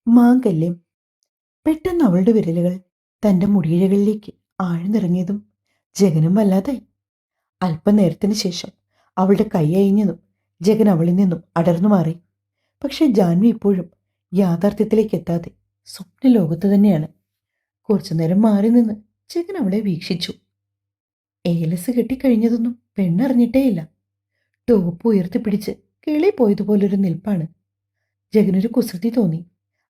മാംഗല്യം. പെട്ടെന്ന് അവളുടെ വിരലുകൾ തന്റെ മുടിയിഴകളിലേക്ക് ആഴ്ന്നിറങ്ങിയതും ജഗനും വല്ലാതായി. അല്പനേരത്തിന് ശേഷം അവളുടെ കൈ അയഞ്ഞതും ജഗൻ അവളിൽ നിന്നും അടർന്നു മാറി. പക്ഷെ ജാൻവി ഇപ്പോഴും യാഥാർത്ഥ്യത്തിലേക്ക് എത്താതെ സ്വപ്നലോകത്ത് തന്നെയാണ്. കുറച്ചുനേരം മാറി നിന്ന് ജഗൻ അവളെ വീക്ഷിച്ചു. ഏലസ് കെട്ടിക്കഴിഞ്ഞതൊന്നും പെണ്ണറിഞ്ഞിട്ടേയില്ല. ടോപ്പ് ഉയർത്തിപ്പിടിച്ച് കിളി പോയതുപോലൊരു നിൽപ്പാണ്. ജഗനൊരു കുസൃതി തോന്നി.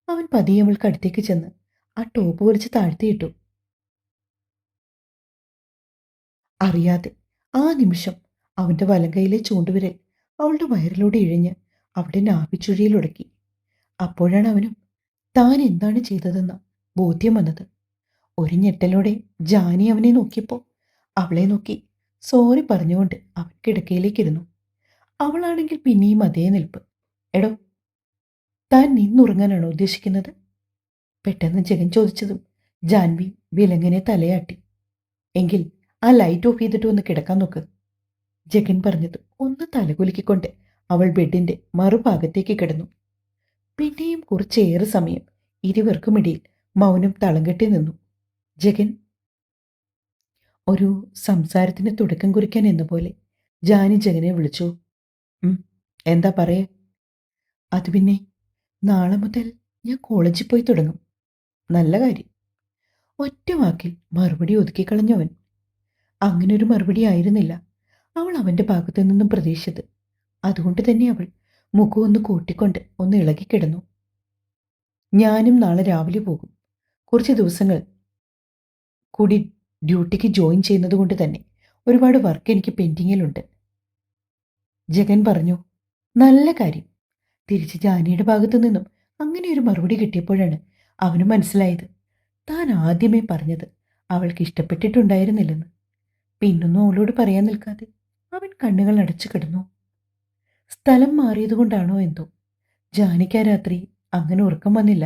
അവൻ പതിയെ അവൾക്ക് അടുത്തേക്ക് ചെന്ന് ആ ടോപ്പ് വലിച്ച് താഴ്ത്തിയിട്ടു. അറിയാതെ ആ നിമിഷം അവന്റെ വലങ്കയിലെ ചൂണ്ടുവിരൽ അവളുടെ വയറിലൂടെ ഇഴഞ്ഞ് അവിടെ നാഭിച്ചുഴിയിലുടക്കി. അപ്പോഴാണ് അവനും താൻ എന്താണ് ചെയ്തതെന്ന ബോധ്യം വന്നത്. ഒരു ഞെട്ടലോടെ ജാനി അവനെ നോക്കിയപ്പോൾ അവളെ നോക്കി സോറി പറഞ്ഞുകൊണ്ട് അവൻ കിടക്കയിലേക്കിരുന്നു. അവളാണെങ്കിൽ പിന്നെയും അതേ നിൽപ്പ്. എടോ, താൻ നിന്നുറങ്ങാനാണോ ഉദ്ദേശിക്കുന്നത്? പെട്ടെന്ന് ജഗൻ ചോദിച്ചതും ജാൻവി വിലങ്ങനെ തലയാട്ടി. എങ്കിൽ ആ ലൈറ്റ് ഓഫ് ചെയ്തിട്ട് ഒന്ന് കിടക്കാൻ നോക്ക്. ജഗൻ പറഞ്ഞതും ഒന്ന് തലകുലുക്കിക്കൊണ്ട് അവൾ ബെഡിന്റെ മറുഭാഗത്തേക്ക് കിടന്നു. പിന്നെയും കുറച്ചേറെ സമയം ഇരുവർക്കുമിടയിൽ മൗനം തളം കെട്ടി നിന്നു. ജഗൻ ഒരു സംസാരത്തിന് തുടക്കം കുറിക്കാൻ എന്ന പോലെ ജാനി ജഗനെ വിളിച്ചു. എന്താ പറയേ? അത് പിന്നെ നാളെ മുതൽ ഞാൻ കോളേജിൽ പോയി തുടങ്ങും. നല്ല കാര്യം. ഒറ്റ വാക്കിൽ മറുപടി ഒതുക്കിക്കളഞ്ഞവൻ. അങ്ങനൊരു മറുപടി ആയിരുന്നില്ല അവൾ അവന്റെ ഭാഗത്തു നിന്നും പ്രതീക്ഷിച്ചത്. അതുകൊണ്ട് തന്നെ അവൾ മുഖം ഒന്ന് കൂട്ടിക്കൊണ്ട് ഒന്ന് ഇളകിക്കിടന്നു. ഞാനും നാളെ രാവിലെ പോകും. കുറച്ച് ദിവസങ്ങൾ കൂടി ഡ്യൂട്ടിക്ക് ജോയിൻ ചെയ്യുന്നത് കൊണ്ട് തന്നെ ഒരുപാട് വർക്ക് എനിക്ക് പെൻഡിങ്ങിലുണ്ട്. ജഗൻ പറഞ്ഞു. നല്ല കാര്യം. തിരിച്ച് ജാനിയുടെ ഭാഗത്തു നിന്നും അങ്ങനെ ഒരു മറുപടി കിട്ടിയപ്പോഴാണ് അവന് മനസ്സിലായത് താൻ ആദ്യമേ പറഞ്ഞത് അവൾക്ക് ഇഷ്ടപ്പെട്ടിട്ടുണ്ടായിരുന്നില്ലെന്ന്. പിന്നൊന്നും അവളോട് പറയാൻ നിൽക്കാതെ അവൻ കണ്ണുകൾ അടച്ചു കിടന്നു. സ്ഥലം മാറിയതുകൊണ്ടാണോ എന്തോ ജാനിക്ക് ആ രാത്രി അങ്ങനെ ഉറക്കം വന്നില്ല.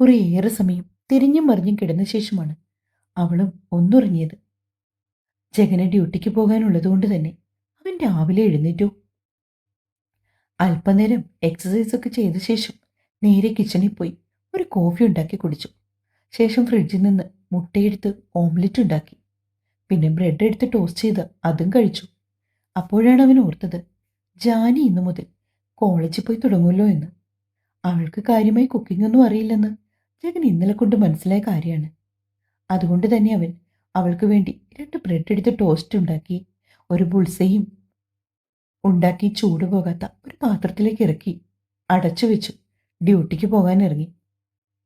കുറേയേറെ സമയം തിരിഞ്ഞും മറിഞ്ഞും കിടന്ന ശേഷമാണ് അവളും ഒന്നുറങ്ങിയത്. ജഗന് ഡ്യൂട്ടിക്ക് പോകാനുള്ളതുകൊണ്ട് തന്നെ അവൻ രാവിലെ എഴുന്നേറ്റു. അല്പനേരം എക്സസൈസ് ഒക്കെ ചെയ്ത ശേഷം നേരെ കിച്ചണിൽ പോയി ഒരു കോഫി ഉണ്ടാക്കി കുടിച്ചു. ശേഷം ഫ്രിഡ്ജിൽ നിന്ന് മുട്ടയെടുത്ത് ഓംലെറ്റ് ഉണ്ടാക്കി. പിന്നെ ബ്രെഡ് എടുത്ത് ടോസ്റ്റ് ചെയ്ത് അതും കഴിച്ചു. അപ്പോഴാണ് അവൻ ഓർത്തത് ജാനി ഇന്നു മുതൽ കോളേജിൽ പോയി തുടങ്ങുമല്ലോ എന്ന്. അവൾക്ക് കാര്യമായി കുക്കിംഗ് ഒന്നും അറിയില്ലെന്ന് ജഗൻ ഇന്നലെ കൊണ്ട് മനസ്സിലായ കാര്യമാണ്. അതുകൊണ്ട് തന്നെ അവൻ അവൾക്ക് വേണ്ടി 2 ബ്രെഡ് എടുത്ത് ടോസ്റ്റ് ഉണ്ടാക്കി ഒരു ബുൾസയും ഉണ്ടാക്കി ചൂട് പോകാത്ത ഒരു പാത്രത്തിലേക്ക് ഇറക്കി അടച്ചു വെച്ചു ഡ്യൂട്ടിക്ക് പോകാൻ ഇറങ്ങി.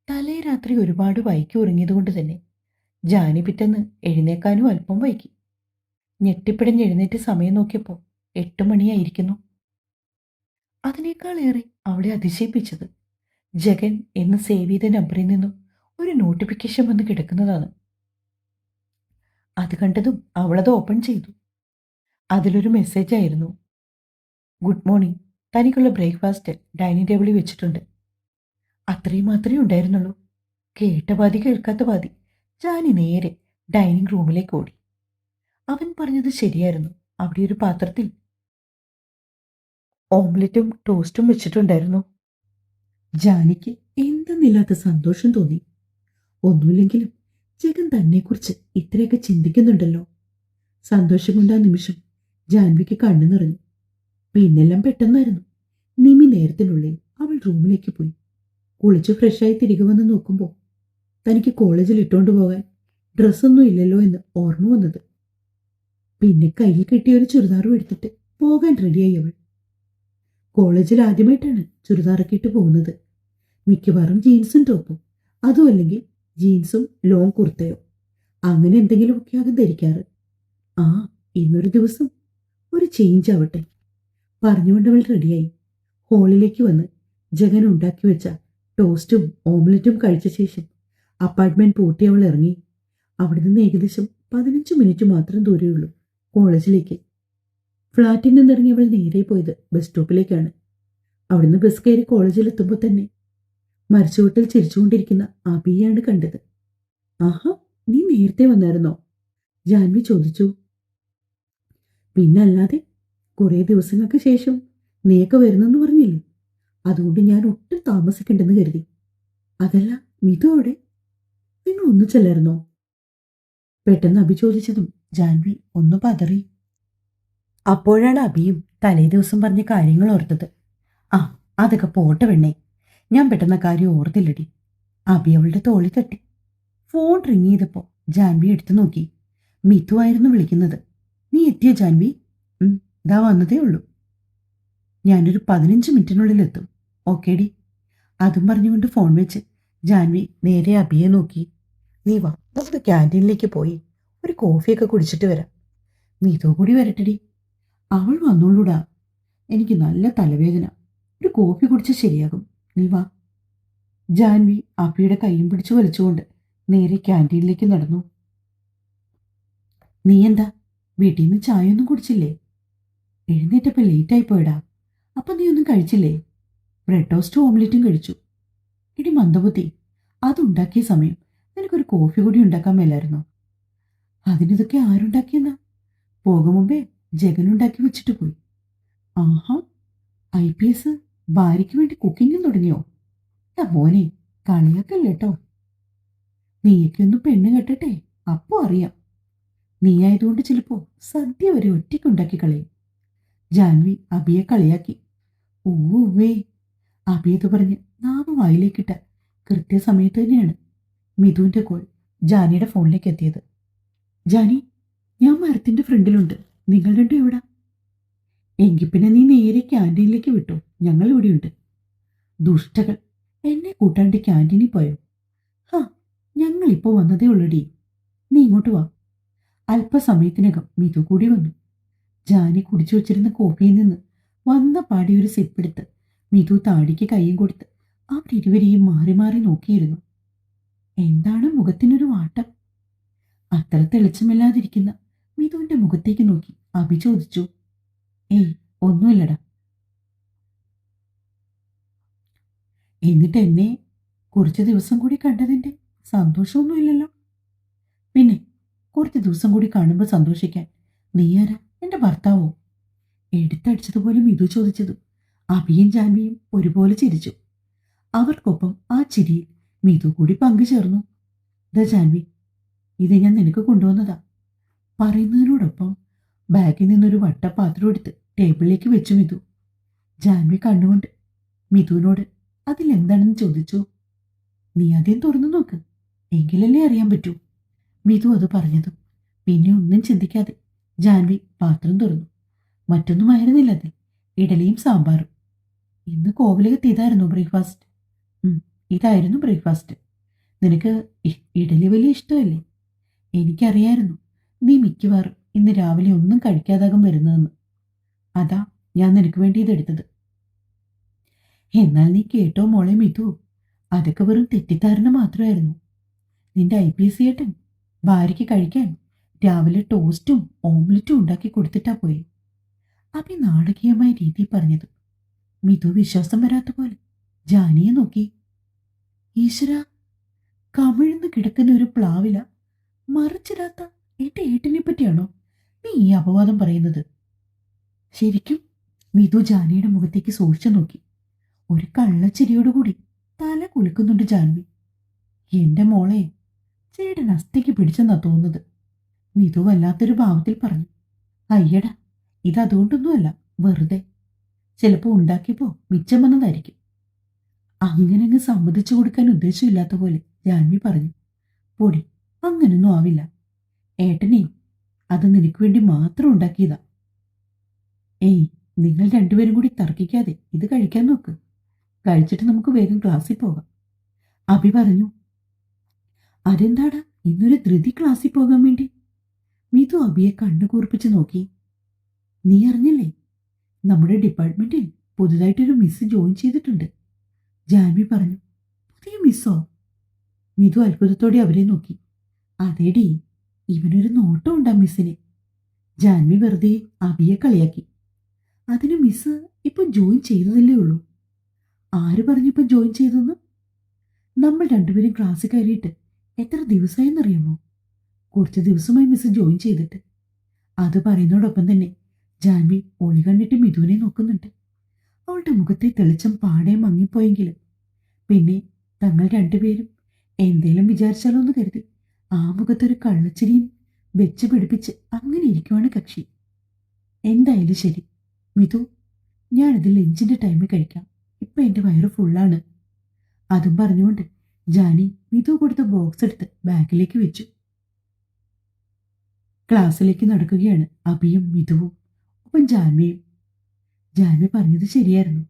തലേ രാത്രി ഒരുപാട് വൈകി ഉറങ്ങിയതുകൊണ്ട് തന്നെ ജാനി പിറ്റേന്ന് എഴുന്നേക്കാനും അല്പം വൈകി. ഞെട്ടിപ്പിടഞ്ഞ് എഴുന്നേറ്റ് സമയം നോക്കിയപ്പോൾ 8 മണിയായിരിക്കുന്നു. അതിനേക്കാളേറെ അവളെ അതിശയിപ്പിച്ചത് ജഗൻ എന്ന് സേവ് ചെയ്ത നമ്പറിൽ നിന്നും ഒരു നോട്ടിഫിക്കേഷൻ വന്ന് കിടക്കുന്നതാണ്. അത് കണ്ടതും അവളത് ഓപ്പൺ ചെയ്തു. അതിലൊരു മെസ്സേജ് ആയിരുന്നു. ഗുഡ് മോർണിംഗ്, തനിക്കുള്ള ബ്രേക്ക്ഫാസ്റ്റ് ഡൈനിങ് ടേബിളിൽ വെച്ചിട്ടുണ്ട്. അത്രയും മാത്രമേ ഉണ്ടായിരുന്നുള്ളൂ. കേട്ട പാതി കേൾക്കാത്ത പാതി ജാനി നേരെ ഡൈനിങ് റൂമിലേക്ക് ഓടി. അവൻ പറഞ്ഞത് ശരിയായിരുന്നു. അവിടെ ഒരു പാത്രത്തിൽ ഓംലെറ്റും ടോസ്റ്റും വെച്ചിട്ടുണ്ടായിരുന്നു. ജാനിക്ക് എന്തെന്നില്ലാത്ത സന്തോഷം തോന്നി. ഒന്നുമില്ലെങ്കിലും ജഗൻ തന്നെക്കുറിച്ച് ഇത്രയൊക്കെ ചിന്തിക്കുന്നുണ്ടല്ലോ. സന്തോഷം കൊണ്ട് ആ നിമിഷം ജാൻവിക്ക് കണ്ണു നിറഞ്ഞു. പിന്നെല്ലാം പെട്ടെന്നായിരുന്നു. നിമി നേരത്തിനുള്ളിൽ അവൾ റൂമിലേക്ക് പോയി. കുളിച്ച് ഫ്രഷായി തിരികെ വന്ന് നോക്കുമ്പോൾ തനിക്ക് കോളേജിൽ ഇട്ടുകൊണ്ട് പോകാൻ ഡ്രസ്സൊന്നും ഇല്ലല്ലോ എന്ന് ഓർമ്മ വന്നത്. പിന്നെ കയ്യിൽ കിട്ടിയ ഒരു ചുരിദാറും എടുത്തിട്ട് പോകാൻ റെഡിയായി അവൾ. കോളേജിൽ ആദ്യമായിട്ടാണ് ചുരിദാറൊക്കെ ഇട്ട് പോകുന്നത്. മിക്കവാറും ജീൻസും ടോപ്പും, അതും അല്ലെങ്കിൽ ജീൻസും ലോങ് കുർത്തയോ അങ്ങനെ എന്തെങ്കിലുമൊക്കെ ആകും ധരിക്കാറ്. ആ, ഇന്നൊരു ദിവസം ഒരു ചേഞ്ച് ആവട്ടെ പറഞ്ഞുകൊണ്ട് അവൾ റെഡിയായി. ഹോളിലേക്ക് വന്ന് ജഗൻ ഉണ്ടാക്കി വെച്ച ടോസ്റ്റും ഓംലെറ്റും കഴിച്ച ശേഷം അപ്പാർട്ട്മെന്റ് പൂട്ടി അവൾ ഇറങ്ങി. അവിടെ നിന്ന് ഏകദേശം 15 മിനിറ്റ് മാത്രം ദൂരമുള്ളൂ കോളേജിലേക്ക്. ഫ്ളാറ്റിൽ നിന്നിറങ്ങി അവൾ നേരെ പോയത് ബസ് സ്റ്റോപ്പിലേക്കാണ്. അവിടുന്ന് ബസ് കയറി കോളേജിലെത്തുമ്പോൾ തന്നെ മരച്ചുവട്ടിൽ ചിരിച്ചുകൊണ്ടിരിക്കുന്ന അബിയാണ് കണ്ടത്. ആഹാ, നീ നേരത്തെ വന്നായിരുന്നോ? ജാൻവി ചോദിച്ചു. പിന്നല്ലാതെ, കുറേ ദിവസങ്ങൾക്ക് ശേഷം നീയൊക്കെ വരുന്നെന്ന് പറഞ്ഞില്ലേ, അതുകൊണ്ട് ഞാൻ ഒട്ടും താമസിക്കണ്ടെന്ന് കരുതി. അതല്ല, മിതുവോടെ നിങ്ങൾ ഒന്നിച്ചല്ലായിരുന്നോ? പെട്ടെന്ന് അഭി ചോദിച്ചതും ജാൻവി ഒന്ന് പതറി. അപ്പോഴാണ് അഭിയും തലേ ദിവസം പറഞ്ഞ കാര്യങ്ങൾ ഓർത്തത്. ആ, അതൊക്കെ പോട്ടെ പെണ്ണേ, ഞാൻ പെട്ടെന്ന കാര്യം ഓർത്തില്ലടി. അഭി അവളുടെ തോളി തട്ടി. ഫോൺ റിങ് ചെയ്തപ്പോ ജാൻവി എടുത്തു നോക്കി. മിതു ആയിരുന്നു വിളിക്കുന്നത്. നീ എത്തിയോ ജാൻവി? ഇതാ വന്നതേ ഉള്ളൂ. ഞാനൊരു 15 മിനിറ്റിനുള്ളിൽ എത്തും. ഓക്കേടി. അതും പറഞ്ഞുകൊണ്ട് ഫോൺ വെച്ച് ജാൻവി നേരെ അഭിയെ നോക്കി. നീ വാ, നമുക്ക് ക്യാൻറ്റീനിലേക്ക് പോയി ഒരു കോഫിയൊക്കെ കുടിച്ചിട്ട് വരാം. മിതു കൂടി വരട്ടെടി. അവൾ വന്നോളൂടാ. എനിക്ക് നല്ല തലവേദന. ഒരു കോഫി കുടിച്ച് ശരിയാകും. നീ വാ. ജാൻവി അഭിയുടെ കൈയും പിടിച്ചു വലിച്ചുകൊണ്ട് നേരെ ക്യാൻറ്റീനിലേക്ക് നടന്നു. നീ എന്താ വീട്ടിൽ നിന്ന് ചായയൊന്നും കുടിച്ചില്ലേ? എഴുന്നേറ്റപ്പോൾ ലേറ്റായി പോയടാ. അപ്പം നീ ഒന്നും കഴിച്ചില്ലേ? ബ്രെഡ് ടോസ്റ്റും ഓംലെറ്റും കഴിച്ചു. ഇടി മന്ദബുദ്ധി, അതുണ്ടാക്കിയ സമയം നിനക്കൊരു കോഫി കൂടി ഉണ്ടാക്കാൻ മേലായിരുന്നോ? അതിനിതൊക്കെ ആരുണ്ടാക്കിയെന്നാ? പോകും മുമ്പേ ജഗനുണ്ടാക്കി വെച്ചിട്ട് പോയി. ആഹാ, IPS ഭാര്യയ്ക്ക് വേണ്ടി കുക്കിങ്ങും തുടങ്ങിയോ? മോനെ, കളിയാക്കല്ലേട്ടോ. നീയൊക്കെ ഒന്ന് പെണ്ണ് കെട്ടട്ടെ, അപ്പോ അറിയാം. നീ ആയതുകൊണ്ട് ചിലപ്പോ സദ്യ വരെ ഒറ്റയ്ക്കുണ്ടാക്കി കളയും. ജാൻവി അഭിയെ കളിയാക്കി. ഊവേ. അഭിയത് പറഞ്ഞ് നാമ വായിലേക്കിട്ട കൃത്യസമയത്ത് തന്നെയാണ് മിഥുവിന്റെ കോൾ ജാനിയുടെ ഫോണിലേക്ക് എത്തിയത്. ജാനി, ഞാൻ മരത്തിന്റെ ഫ്രണ്ടിലുണ്ട്. നിങ്ങൾ രണ്ടും എവിടാ? എങ്കിൽ പിന്നെ നീ നേരെ ക്യാൻറ്റീനിലേക്ക് വിട്ടോ, ഞങ്ങൾ ഇവിടെയുണ്ട്. ദുഷ്ടകൾ, എന്നെ കൂട്ടാണ്ട് ക്യാൻറ്റീനിൽ പോയോ? ഹാ, ഞങ്ങളിപ്പോ വന്നതേ ഉള്ളടി. നീ ഇങ്ങോട്ട് വാ. അല്പസമയത്തിനകം മിഥു കൂടി വന്നു. ജാനി കുടിച്ചു വച്ചിരുന്ന കോഫിയിൽ നിന്ന് വന്ന പാടി ഒരു സിപ്പെടുത്ത് മിഥു താടിക്ക് കൈയും കൊടുത്ത് അവരിരുവരെയും മാറി മാറി നോക്കിയിരുന്നു. എന്താണ് മുഖത്തിനൊരു വാട്ടം? അത്ര തെളിച്ചമില്ലാതിരിക്കുന്ന മിഥുവിന്റെ മുഖത്തേക്ക് നോക്കി അഭി ചോദിച്ചു. ഏയ്, ഒന്നുമില്ലടാ. എന്നിട്ട് എന്നെ കുറച്ച് ദിവസം കൂടി കണ്ടതിന്റെ സന്തോഷമൊന്നുമില്ലല്ലോ? പിന്നെ കുറച്ച് ദിവസം കൂടി കാണുമ്പോൾ സന്തോഷിക്കാൻ നീ ആരാ? എന്റെ ഭർത്താവോ? എടുത്തടിച്ചതുപോലെ മിഥു ചോദിച്ചത് അഭിയും ജാൻവിയും ഒരുപോലെ ചിരിച്ചു. അവർക്കൊപ്പം ആ ചിരിയിൽ മിഥു കൂടി പങ്കുചേർന്നു. ദാ ജാൻവി, ഇത് ഞാൻ നിനക്ക് കൊണ്ടുവന്നതാ. പറയുന്നതിനോടൊപ്പം ബാഗിൽ നിന്നൊരു വട്ടപാത്രം എടുത്ത് ടേബിളിലേക്ക് വെച്ചു മിഥു. ജാൻവി കണ്ണുകൊണ്ട് മിഥുവിനോട് അതിലെന്താണെന്ന് ചോദിച്ചു. നീ ആദ്യം തുറന്നു നോക്ക്, എങ്കിലല്ലേ അറിയാൻ പറ്റൂ. മിഥു അത് പറഞ്ഞതും പിന്നെ ഒന്നും ചിന്തിക്കാതെ ജാൻവി പാത്രം തുറന്നു. മറ്റൊന്നുമായിരുന്നില്ല അതിൽ. ഇഡലിയും സാമ്പാറും. ഇന്ന് കോവിലകത്ത് ഇതായിരുന്നു ബ്രേക്ക്ഫാസ്റ്റ്. ഇതായിരുന്നു ബ്രേക്ക്ഫാസ്റ്റ്. നിനക്ക് ഇഡലി വലിയ ഇഷ്ടമല്ലേ? എനിക്കറിയായിരുന്നു നീ മിക്കവാറും ഇന്ന് രാവിലെ ഒന്നും കഴിക്കാതാകും വരുന്നതെന്ന്. അതാ ഞാൻ നിനക്ക് വേണ്ടി ഇതെടുത്തത്. എന്നാൽ നീ കേട്ടോ മോളെ മിഥു, അതൊക്കെ വെറും തെറ്റിദ്ധാരണ മാത്രമായിരുന്നു. നിന്റെ IPS ഏട്ടൻ ഭാര്യയ്ക്ക് കഴിക്കാൻ രാവിലെ ടോസ്റ്റും ഓംലെറ്റും ഉണ്ടാക്കി കൊടുത്തിട്ടാ പോയി. അഭി നാടകീയമായ രീതിയിൽ പറഞ്ഞത്. മിഥു വിശ്വാസം വരാത്ത പോലെ ജാനിയെ നോക്കി. ഈശ്വര, കമിഴ്ന്ന് കിടക്കുന്ന ഒരു പ്ലാവില മറിച്ചിടാത്ത എന്റെ ഏട്ടനെ പറ്റിയാണോ നീ ഈ അപവാദം പറയുന്നത്? ശരിക്കും? മിഥു ജാനിയുടെ മുഖത്തേക്ക് സൂക്ഷിച്ചു നോക്കി. ഒരു കള്ളച്ചിരിയോടുകൂടി തല കുലുക്കുന്നുണ്ട് ജാൻവി. എന്റെ മോളെ, ചേട്ടൻ അസ്ഥിക്ക് പിടിച്ചെന്നാ തോന്നുന്നത്. മിഥു വല്ലാത്തൊരു ഭാവത്തിൽ പറഞ്ഞു. അയ്യടാ, ഇതതുകൊണ്ടൊന്നുമല്ല, വെറുതെ. ചിലപ്പോൾ ഉണ്ടാക്കിയപ്പോ മിച്ചം വന്നതായിരിക്കും. അങ്ങനെ അങ്ങ് സമ്മതിച്ചു കൊടുക്കാൻ ഉദ്ദേശമില്ലാത്ത പോലെ ജാൻവി പറഞ്ഞു. പൊടി, അങ്ങനൊന്നും ആവില്ല. ഏട്ടനെ അത് നിനക്ക് വേണ്ടി മാത്രം ഉണ്ടാക്കിയതാ. ഏയ്, നിങ്ങൾ രണ്ടുപേരും കൂടി തർക്കിക്കാതെ ഇത് കഴിക്കാൻ നോക്ക്. കഴിച്ചിട്ട് നമുക്ക് വേഗം ക്ലാസ്സിൽ പോകാം. അഭി പറഞ്ഞു. അതെന്താടാ ഇന്നൊരു ധൃതി ക്ലാസ്സിൽ പോകാൻ വേണ്ടി? മിഥു അഭിയെ കണ്ണു കൂർപ്പിച്ച് നോക്കി. നീ അറിഞ്ഞില്ലേ, നമ്മുടെ ഡിപ്പാർട്ട്മെന്റിൽ പുതുതായിട്ടൊരു മിസ് ജോയിൻ ചെയ്തിട്ടുണ്ട്. ജാൻവി പറഞ്ഞു. പുതിയ മിസ്സോ? മിഥു അത്ഭുതത്തോടെ അവരെ നോക്കി. അതേടി, ഇവനൊരു നോട്ടം ഉണ്ടാ മിസ്സിന്. ജാൻവി വെറുതെ അഭിയെ കളിയാക്കി. അതിന് മിസ് ഇപ്പൊ ജോയിൻ ചെയ്തതല്ലേ ഉള്ളൂ. ആര് പറഞ്ഞിപ്പം ജോയിൻ ചെയ്തെന്ന്? നമ്മൾ രണ്ടുപേരും ക്ലാസ്സിൽ കയറിയിട്ട് എത്ര ദിവസമായെന്നറിയാമോ? കുറച്ച് ദിവസമായി മിസ് ജോയിൻ ചെയ്തിട്ട്. അത് പറയുന്നതോടൊപ്പം തന്നെ ജാൻവി ഒളി കണ്ടിട്ട് മിഥുവിനെ നോക്കുന്നുണ്ട്. അവളുടെ മുഖത്തെ തെളിച്ചം പാടെ മങ്ങിപ്പോയെങ്കിലും പിന്നെ തങ്ങൾ രണ്ടുപേരും എന്തേലും വിചാരിച്ചാലോ എന്ന് കരുതി ആ മുഖത്തൊരു കള്ളച്ചിരിയും വെച്ച് പിടിപ്പിച്ച് അങ്ങനെ ഇരിക്കുവാണ് കക്ഷി. എന്തായാലും ശരി മിതു, ഞാനിത് ലഞ്ചിന്റെ ടൈമിൽ കഴിക്കാം. ഇപ്പൊ എന്റെ വയറ് ഫുള്ളാണ്. അതും പറഞ്ഞുകൊണ്ട് ജാനി മിതു കൊടുത്ത ബോക്സ് എടുത്ത് ബാഗിലേക്ക് വെച്ചു. ക്ലാസ്സിലേക്ക് നടക്കുകയാണ് അഭിയും മിതുവും ഒപ്പം ജാൻവിയും. ജാൻവി പറഞ്ഞത് ശരിയായിരുന്നു.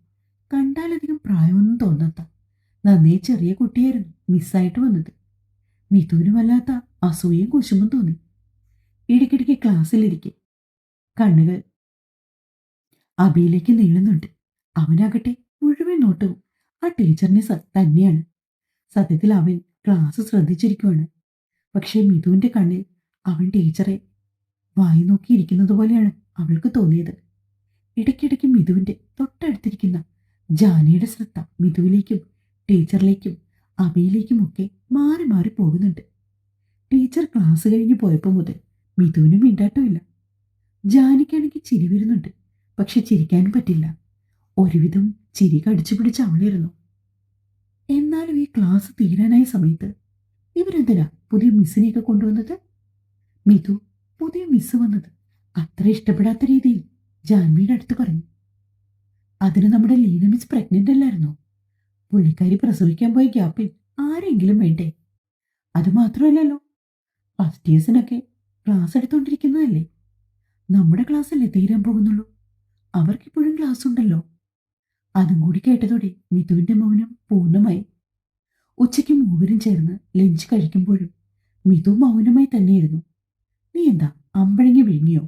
കണ്ടാലധികം പ്രായമൊന്നും തോന്നാത്ത നന്നേ ചെറിയ കുട്ടിയായിരുന്നു മിസ്സായിട്ട് വന്നത്. മിതുവിന് വല്ലാത്ത അസൂയയും കുശുമ്പും തോന്നി. ഇടയ്ക്കിടയ്ക്ക് ക്ലാസ്സിലിരിക്കെ കണ്ണുകൾ അഭിയിലേക്ക് നീളുന്നുണ്ട്. അവനാകട്ടെ മുഴുവൻ നോട്ടവും ആ ടീച്ചറിനെ തന്നെയാണ്. സത്യത്തിൽ അവൻ ക്ലാസ് ശ്രദ്ധിച്ചിരിക്കുവാണ്. പക്ഷേ മിതുവിന്റെ കണ്ണിൽ അവൻ ടീച്ചറെ വായി നോക്കിയിരിക്കുന്നത് പോലെയാണ് അവൾക്ക് തോന്നിയത്. ഇടയ്ക്കിടയ്ക്ക് മിതുവിന്റെ തൊട്ടടുത്തിരിക്കുന്ന ജാനിയുടെ ശ്രദ്ധ മിതുവിലേക്കും ടീച്ചറിലേക്കും അഭിയിലേക്കുമൊക്കെ മാറി മാറി പോകുന്നുണ്ട്. ടീച്ചർ ക്ലാസ് കഴിഞ്ഞ് പോയപ്പോൾ മുതൽ മിതുവിനും മിണ്ടാട്ടമില്ല. ജാനിക്കാണെങ്കിൽ ചിരി വരുന്നുണ്ട്. പക്ഷെ ചിരിക്കാനും പറ്റില്ല. ഒരുവിധം ചിരി കടിച്ചു പിടിച്ച് അവളിരുന്നു. എന്നാലും ഈ ക്ലാസ് തീരാനായ സമയത്ത് ഇവരെന്തിനാ പുതിയ മിസ്സിനെയൊക്കെ കൊണ്ടുവന്നത്? മിതു പുതിയ മിസ് വന്നത് അത്ര ഇഷ്ടപ്പെടാത്ത രീതിയിൽ ജാൻവിയുടെ അടുത്ത് പറഞ്ഞു. അതിന് നമ്മുടെ ലീന മിസ് പ്രഗ്നന്റ് അല്ലായിരുന്നോ? പുള്ളിക്കാരി പ്രസവിക്കാൻ പോയ ഗ്യാപ്പിൽ ആരെങ്കിലും വേണ്ടേ? അത് മാത്രമല്ലല്ലോ, ഫസ്റ്റ് ഇയേഴ്സിനൊക്കെ ക്ലാസ് എടുത്തോണ്ടിരിക്കുന്നതല്ലേ. നമ്മുടെ ക്ലാസ്സല്ലേ തീരാൻ പോകുന്നുള്ളൂ. അവർക്കിപ്പോഴും ക്ലാസ് ഉണ്ടല്ലോ. അതും കൂടി കേട്ടതോടെ മിതുവിന്റെ മൗനം പൂർണ്ണമായി. ഉച്ചയ്ക്ക് മൂവരും ചേർന്ന് ലഞ്ച് കഴിക്കുമ്പോഴും മിതു മൗനമായി തന്നെയായിരുന്നു. നീ എന്താ അമ്പഴങ്ങി വിഴുങ്ങിയോ?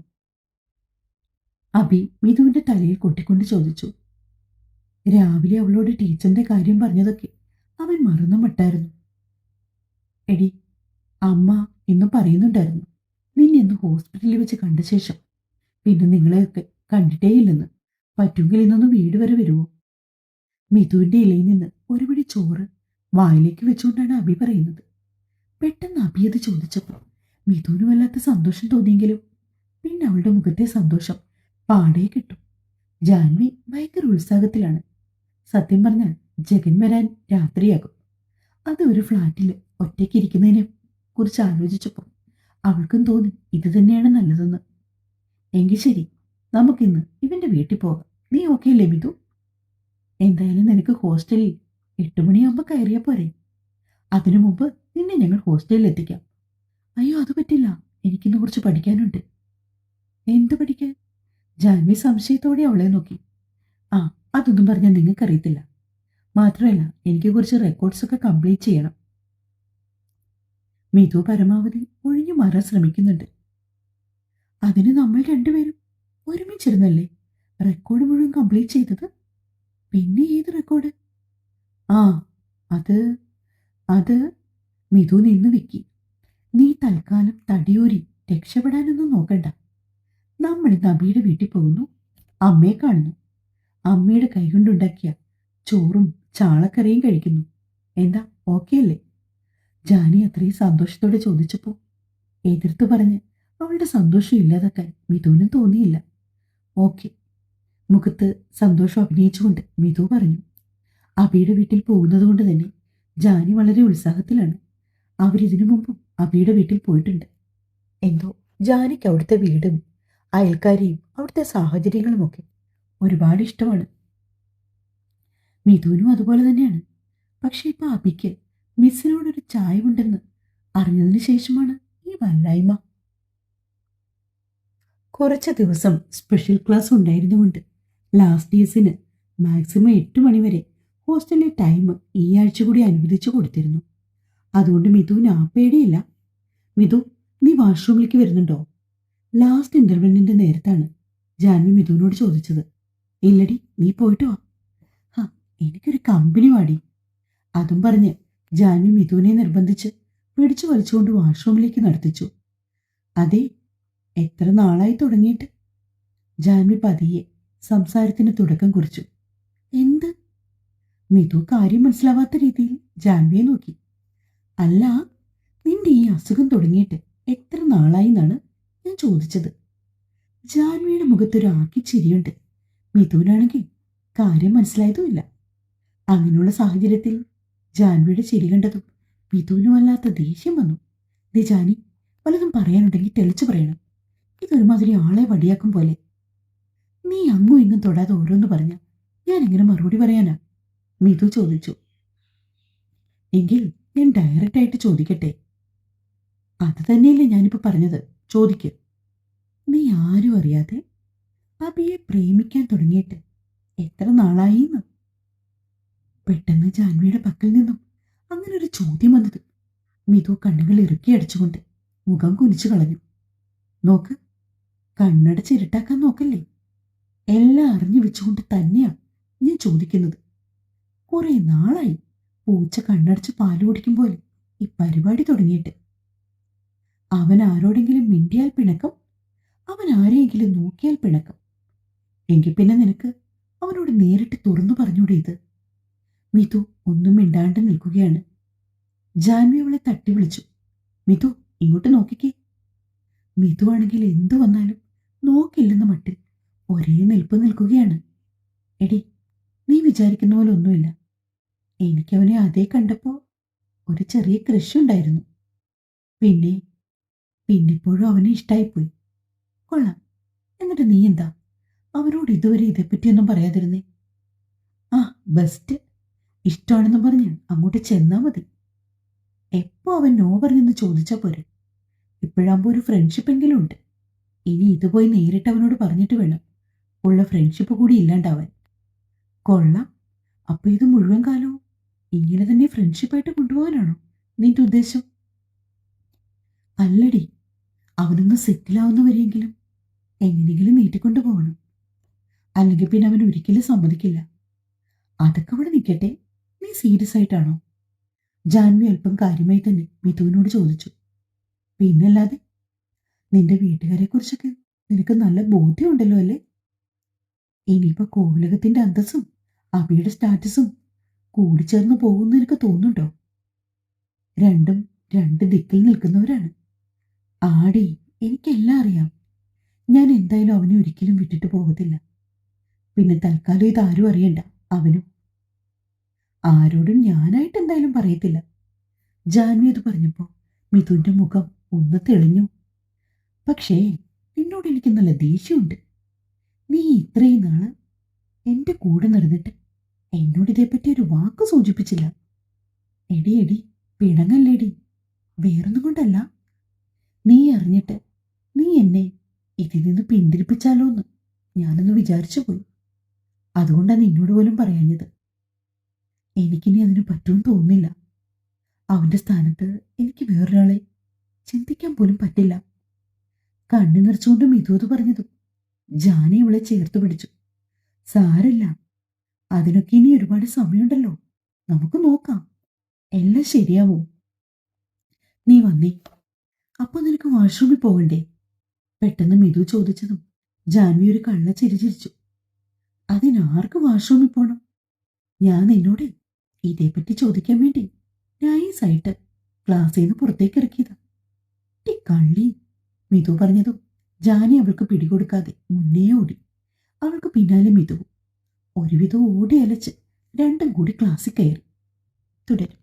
അഭി മിതുവിന്റെ തലയിൽ കൊട്ടിക്കൊണ്ട് ചോദിച്ചു. രാവിലെ അവളോട് ടീച്ചറിന്റെ കാര്യം പറഞ്ഞതൊക്കെ അവൻ മറന്നു മട്ടായിരുന്നു. എടി, അമ്മ ഇന്ന് പറയുന്നുണ്ടായിരുന്നു നിന്നെ ഹോസ്പിറ്റലിൽ വെച്ച് കണ്ട ശേഷം പിന്നെ നിങ്ങളെയൊക്കെ കണ്ടിട്ടേയില്ലെന്ന്. പറ്റുമെങ്കിൽ ഇന്നൊന്ന് വീട് വരെ വരുമോ? മിതുവിന്റെ ഇലയിൽ നിന്ന് ഒരു പിടി ചോറ് വായിലേക്ക് വെച്ചുകൊണ്ടാണ് അഭി പറയുന്നത്. പെട്ടെന്ന് അഭി അത് ചോദിച്ചപ്പോൾ മിതുവിന് വല്ലാത്ത സന്തോഷം തോന്നിയെങ്കിലും പിന്നെ അവളുടെ മുഖത്തെ സന്തോഷം പാടേ കിട്ടും. ജാൻവി ഭയങ്കര ഉത്സാഹത്തിലാണ്. സത്യം പറഞ്ഞാൽ ജഗൻ വരാൻ രാത്രിയാകും. അത് ഒരു ഫ്ലാറ്റിൽ ഒറ്റയ്ക്കിരിക്കുന്നതിനെ കുറിച്ച് ആലോചിച്ചപ്പോൾ അവൾക്കും തോന്നി ഇത് തന്നെയാണ് നല്ലതെന്ന്. എങ്കിൽ ശരി, നമുക്കിന്ന് ഇവന്റെ വീട്ടിൽ പോകാം. നീ ഓക്കെ അല്ലേ മിതു? എന്തായാലും നിനക്ക് ഹോസ്റ്റലിൽ 8 മണിയാകുമ്പോൾ കയറിയാൽ പോരെ? അതിനു മുമ്പ് നിന്നെ ഞങ്ങൾ ഹോസ്റ്റലിൽ എത്തിക്കാം. അയ്യോ, അത് പറ്റില്ല, എനിക്കിന്ന് കുറച്ച് പഠിക്കാനുണ്ട്. എന്ത് പഠിക്കാൻ? ജാൻവി സംശയത്തോടെ അവളെ നോക്കി. ആ, അതൊന്നും പറഞ്ഞാൽ നിങ്ങൾക്കറിയത്തില്ല. മാത്രമല്ല എനിക്ക് കുറച്ച് റെക്കോർഡ്സൊക്കെ കംപ്ലീറ്റ് ചെയ്യണം. മിതു പരമാവധി ഒഴിഞ്ഞു മാറാൻ ശ്രമിക്കുന്നുണ്ട്. അതിന് നമ്മൾ രണ്ടുപേരും ഒരുമിച്ചിരുന്നല്ലേ റെക്കോർഡ് മുഴുവൻ കംപ്ലീറ്റ് ചെയ്തത്. പിന്നെ ഏത് റെക്കോർഡ്? ആ, അത് അത് മിതു നിന്ന് വിക്കി. നീ തൽക്കാലം തടിയൂരി രക്ഷപ്പെടാനൊന്നും നോക്കണ്ട. നമ്മൾ ഇന്ന് അബിയുടെ വീട്ടിൽ പോകുന്നു. അമ്മയെ കാണുന്നു. അമ്മയുടെ കൈകൊണ്ടുണ്ടാക്കിയ ചോറും ചാളക്കറിയും കഴിക്കുന്നു. എന്താ ഓക്കെ അല്ലേ? ജാനി അത്രയും സന്തോഷത്തോടെ ചോദിച്ചപ്പോൾ എതിർത്ത് പറഞ്ഞ് അവളുടെ സന്തോഷം ഇല്ലാതാക്കാൻ മിതുവിനും തോന്നിയില്ല. ഓക്കെ, മുഖത്ത് സന്തോഷം അഭിനയിച്ചുകൊണ്ട് മിതു പറഞ്ഞു. അബിയുടെ വീട്ടിൽ പോകുന്നത് കൊണ്ട് തന്നെ ജാനി വളരെ ഉത്സാഹത്തിലാണ്. അവരിതിനു മുമ്പും അബിയുടെ വീട്ടിൽ പോയിട്ടുണ്ട്. എന്തോ ജാനിക്ക് അവിടുത്തെ വീടും അയൽക്കാരെയും അവിടുത്തെ സാഹചര്യങ്ങളുമൊക്കെ ഒരുപാട് ഇഷ്ടമാണ്. മിഥുനും അതുപോലെ തന്നെയാണ്. പക്ഷെ ഇപ്പൊ അബിക്ക് മിസ്സിനോടൊരു ചായവുണ്ടെന്ന് അറിഞ്ഞതിന് ശേഷമാണ് ഈ വല്ലായ്മ. കുറച്ച് ദിവസം സ്പെഷ്യൽ ക്ലാസ് ഉണ്ടായിരുന്നുകൊണ്ട് ലാസ്റ്റ് ഇയേഴ്സിന് മാക്സിമം 8 മണിവരെ ഹോസ്റ്റലിലെ ടൈം ഈ ആഴ്ച കൂടി അനുവദിച്ചു കൊടുത്തിരുന്നു. അതുകൊണ്ട് മിഥുവിന് ആ പേടിയില്ല. മിഥു, നീ വാഷ്റൂമിലേക്ക് വരുന്നുണ്ടോ? ലാസ്റ്റ് ഇന്റർവെല്ലിന്റെ നേരത്താണ് ജാൻവി മിഥുവിനോട് ചോദിച്ചത്. ഇല്ലടി, നീ പോയിട്ട് വാ. എനിക്കൊരു കമ്പനി വാടി. അതും പറഞ്ഞ് ജാൻവി മിഥുവിനെ നിർബന്ധിച്ച് പിടിച്ചു വലിച്ചുകൊണ്ട് വാഷ്റൂമിലേക്ക് നടത്തിച്ചു. അതെ, എത്ര നാളായി തുടങ്ങിയിട്ട്? ജാൻവി പതിയെ സംസാരത്തിന് തുടക്കം കുറിച്ചു. എന്ത്? മിഥു കാര്യം മനസ്സിലാവാത്ത രീതിയിൽ ജാൻവിയെ നോക്കി. അല്ല, നിന്റെ ഈ അസുഖം തുടങ്ങിയിട്ട് എത്ര നാളായി എന്നാണ് ഞാൻ ചോദിച്ചത്. ജാൻവിയുടെ മുഖത്തൊരു ആക്കിച്ചിരിയുണ്ട്. മിഥുവിനാണെങ്കിൽ കാര്യം മനസ്സിലായതുമില്ല. അങ്ങനെയുള്ള സാഹചര്യത്തിൽ ജാൻവിയുടെ ചിരി കണ്ടതും മിഥുവിനും വല്ലാത്ത ദേഷ്യം വന്നു. ദേ ജാനി, വല്ലതും പറയാനുണ്ടെങ്കിൽ തെളിച്ചു പറയണം. ഇതൊരുമാതിരി ആളെ വടിയാക്കും പോലെ. നീ അങ്ങും ഇങ്ങും തൊടാതെ ഓരോന്ന് പറഞ്ഞ ഞാൻ എങ്ങനെ മറുപടി പറയാനാ? മിഥു ചോദിച്ചു. എങ്കിൽ ഞാൻ ഡയറക്റ്റായിട്ട് ചോദിക്കട്ടെ? അത് തന്നെയല്ലേ ഞാനിപ്പോ പറഞ്ഞത്, ചോദിക്ക്. നീ ആരും അറിയാതെ അബിയെ പ്രേമിക്കാൻ തുടങ്ങിയിട്ട് എത്ര നാളായിന്ന്? പെട്ടെന്ന് ജാൻവിയുടെ പക്കൽ നിന്നും അങ്ങനെ ഒരു ചോദ്യം വന്നത് മിഥു കണ്ണുകൾ ഇറുക്കി അടിച്ചുകൊണ്ട് മുഖം കുനിച്ചു കളഞ്ഞു. നോക്ക്, കണ്ണടച്ച് ഇരുട്ടാക്കാൻ നോക്കല്ലേ. എല്ലാം അറിഞ്ഞു വെച്ചുകൊണ്ട് തന്നെയാ ഞാൻ ചോദിക്കുന്നത്. കുറെ നാളായി പൂച്ച കണ്ണടച്ച് പാല് കുടിക്കും പോലെ ഈ പരിപാടി തുടങ്ങിയിട്ട്. അവൻ ആരോടെങ്കിലും മിണ്ടിയാൽ പിണക്കം, അവൻ ആരെയെങ്കിലും നോക്കിയാൽ പിണക്കം. എങ്കിൽ പിന്നെ നിനക്ക് അവനോട് നേരിട്ട് തുറന്നു പറഞ്ഞൂടെ ഇത്? മിഥു ഒന്നും മിണ്ടാണ്ട് നിൽക്കുകയാണ്. ജാൻവി അവളെ തട്ടി വിളിച്ചു. മിഥു, ഇങ്ങോട്ട് നോക്കിക്കേ. മിഥു ആണെങ്കിൽ എന്തു വന്നാലും നോക്കില്ലെന്ന മട്ടിൽ ഒരേ നിൽപ്പ് നിൽക്കുകയാണ്. എടി, നീ വിചാരിക്കുന്ന പോലെ ഒന്നുമില്ല. എനിക്കവനെ അതേ കണ്ടപ്പോ ഒരു ചെറിയ ക്രഷ് ഉണ്ടായിരുന്നു. പിന്നിപ്പോഴും അവനെ ഇഷ്ടായിപ്പോയി. കൊള്ളാം. എന്നിട്ട് നീ എന്താ അവനോട് ഇതുവരെ ഇതേപ്പറ്റിയൊന്നും പറയാതിരുന്നേ? ആ, ബെസ്റ്റ്. ഇഷ്ടമാണെന്ന് പറഞ്ഞ് അങ്ങോട്ട് ചെന്നാ മതി. എപ്പോ അവൻ നോ പറഞ്ഞെന്ന് ചോദിച്ചാ പോരെ. ഇപ്പോഴാകുമ്പോ ഒരു ഫ്രണ്ട്ഷിപ്പ് എങ്കിലും ഉണ്ട്. ഇനി ഇത് പോയി നേരിട്ട് അവനോട് പറഞ്ഞിട്ട് വേണം ഉള്ള ഫ്രണ്ട്ഷിപ്പ് കൂടി ഇല്ലാണ്ടാവാൻ. കൊള്ളാം. അപ്പൊ ഇത് മുഴുവൻ കാലവും ഇങ്ങനെ തന്നെ ഫ്രണ്ട്ഷിപ്പായിട്ട് കൊണ്ടുപോകാനാണോ നിന്റെ ഉദ്ദേശം? അല്ലടി, അവനൊന്ന് സെറ്റിലാവുന്നവരെയെങ്കിലും എങ്ങനെയെങ്കിലും നീട്ടിക്കൊണ്ടു പോകണം. അല്ലെങ്കിൽ പിന്നെ അവൻ ഒരിക്കലും സമ്മതിക്കില്ല. അതൊക്കെ അവിടെ നിൽക്കട്ടെ, നീ സീരിയസ് ആയിട്ടാണോ? ജാൻവി അല്പം കാര്യമായി തന്നെ മിഥുവിനോട് ചോദിച്ചു. പിന്നല്ലാതെ, നിന്റെ വീട്ടുകാരെ കുറിച്ചൊക്കെ നിനക്ക് നല്ല ബോധ്യമുണ്ടല്ലോ അല്ലേ? ഇനിയിപ്പോ കോവിലകത്തിന്റെ അന്തസ്സും അബിയുടെ സ്റ്റാറ്റസും കൂടിച്ചേർന്ന് പോകുമെന്ന് നിനക്ക് തോന്നുന്നുണ്ടോ? രണ്ടും രണ്ട് ദിക്കിൽ നിൽക്കുന്നവരാണ്. ആടി, എനിക്കെല്ലാം അറിയാം. ഞാൻ എന്തായാലും അവനെ ഒരിക്കലും വിട്ടിട്ട് പോകത്തില്ല. പിന്നെ തൽക്കാലം ഇതാരും അറിയണ്ട. അവനും ആരോടും ഞാനായിട്ട് എന്തായാലും പറയത്തില്ല. ജാൻവി അത് പറഞ്ഞപ്പോ മിഥുന്റെ മുഖം ഒന്ന് തെളിഞ്ഞു. പക്ഷേ നിന്നോട് എനിക്ക് നല്ല ദേഷ്യമുണ്ട്. നീ ഇത്രയും നാള് എന്റെ കൂടെ നടന്നിട്ട് എന്നോട് ഇതേപ്പറ്റി ഒരു വാക്ക് സൂചിപ്പിച്ചില്ല. എടി, പിണങ്ങല്ലേടി. വേറൊന്നും കൊണ്ടല്ല. നീ അറിഞ്ഞിട്ട് നീ എന്നെ ഇതിൽ നിന്ന് പിന്തിരിപ്പിച്ചാലോന്ന് ഞാനൊന്ന് വിചാരിച്ചു പോയി. അതുകൊണ്ടാണ് നിന്നോട് പോലും പറയാഞ്ഞത്. എനിക്കിനി അതിന് പറ്റുമെന്ന് തോന്നുന്നില്ല. അവന്റെ സ്ഥാനത്ത് എനിക്ക് വേറൊരാളെ ചിന്തിക്കാൻ പോലും പറ്റില്ല. കണ്ണു നിറച്ചുകൊണ്ട് മിഥു അത് പറഞ്ഞതും ജാനി അവളെ ചേർത്ത് പിടിച്ചു. സാരല്ല, അതിനൊക്കെ ഇനി ഒരുപാട് സമയമുണ്ടല്ലോ. നമുക്ക് നോക്കാം, എല്ലാം ശരിയാവും. നീ വന്നേ. അപ്പൊ നിനക്ക് വാഷ്റൂമിൽ പോകണ്ടേ? പെട്ടെന്ന് മിഥു ചോദിച്ചതും ജാൻവി ഒരു കള്ള ചിരിച്ചിരിച്ചു. അതിനാർക്ക് വാഷ്റൂമിൽ പോണം? ഞാൻ നിന്നോട് ഇതേപ്പറ്റി ചോദിക്കാൻ വേണ്ടി നൈസായിട്ട് ക്ലാസ്സിൽ നിന്ന് പുറത്തേക്ക് ഇറക്കിയതാ. കള്ളി. മിഥു പറഞ്ഞതും ജാനി അവൾക്ക് പിടികൊടുക്കാതെ മുന്നേ ഓടി. അവൾക്ക് പിന്നാലെ മിഥു. ഒരുവിധം ഓടി അലച്ച് രണ്ടും കൂടി ക്ലാസ്സിൽ കയറി. തുടരും.